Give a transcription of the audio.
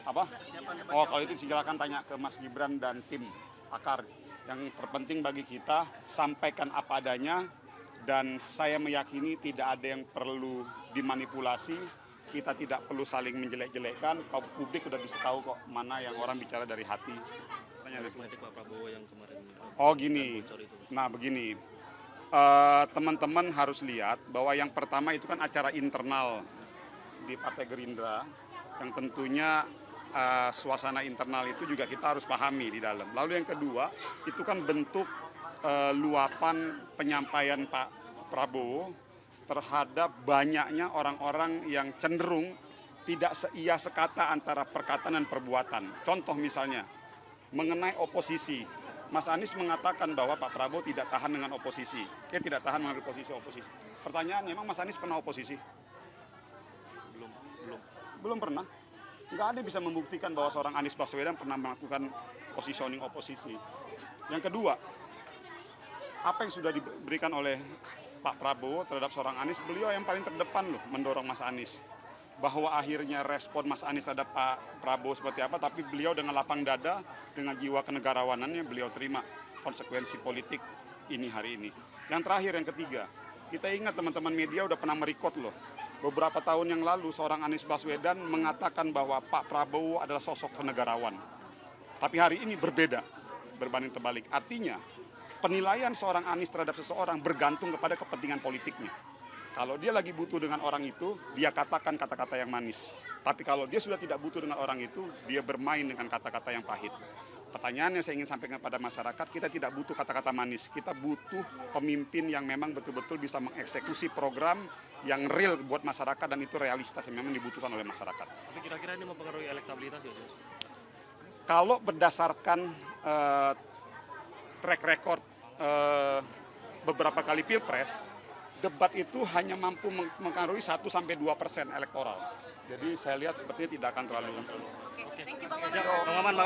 Apa? Oh, kalau itu silakan tanya ke Mas Gibran dan tim akar. Yang terpenting bagi kita, sampaikan apa adanya, dan saya meyakini tidak ada yang perlu dimanipulasi, kita tidak perlu saling menjelek-jelekkan, publik sudah bisa tahu kok mana yang orang bicara dari hati. Pak Prabowo yang kemarin. Oh gini, nah begini, teman-teman harus lihat bahwa yang pertama itu kan acara internal di Partai Gerindra, yang tentunya suasana internal itu juga kita harus pahami di dalam. Lalu yang kedua, itu kan bentuk luapan penyampaian Pak Prabowo terhadap banyaknya orang-orang yang cenderung tidak seia sekata antara perkataan dan perbuatan. Contoh misalnya, mengenai oposisi. Mas Anies mengatakan bahwa Pak Prabowo tidak tahan dengan oposisi. Dia tidak tahan mengambil posisi oposisi. Pertanyaannya, emang Mas Anies pernah oposisi? Belum pernah. Nggak ada bisa membuktikan bahwa seorang Anies Baswedan pernah melakukan positioning oposisi. Yang kedua, apa yang sudah diberikan oleh Pak Prabowo terhadap seorang Anies, beliau yang paling terdepan loh mendorong Mas Anies. Bahwa akhirnya respon Mas Anies terhadap Pak Prabowo seperti apa, tapi beliau dengan lapang dada, dengan jiwa kenegarawanannya, beliau terima konsekuensi politik ini hari ini. Yang terakhir, yang ketiga, kita ingat teman-teman media udah pernah merekod loh. Beberapa tahun yang lalu seorang Anies Baswedan mengatakan bahwa Pak Prabowo adalah sosok kenegarawan. Tapi hari ini berbeda, berbanding terbalik. Artinya penilaian seorang Anies terhadap seseorang bergantung kepada kepentingan politiknya. Kalau dia lagi butuh dengan orang itu, dia katakan kata-kata yang manis. Tapi kalau dia sudah tidak butuh dengan orang itu, dia bermain dengan kata-kata yang pahit. Pertanyaan yang saya ingin sampaikan kepada masyarakat, kita tidak butuh kata-kata manis. Kita butuh pemimpin yang memang betul-betul bisa mengeksekusi program yang real buat masyarakat, dan itu realitas yang memang dibutuhkan oleh masyarakat. Tapi kira-kira ini mempengaruhi elektabilitas ya? Kalau berdasarkan track record beberapa kali pilpres, debat itu hanya mampu mempengaruhi 1-2% elektoral. Jadi saya lihat sepertinya tidak akan terlalu. Oke. Bang Maman, makasih.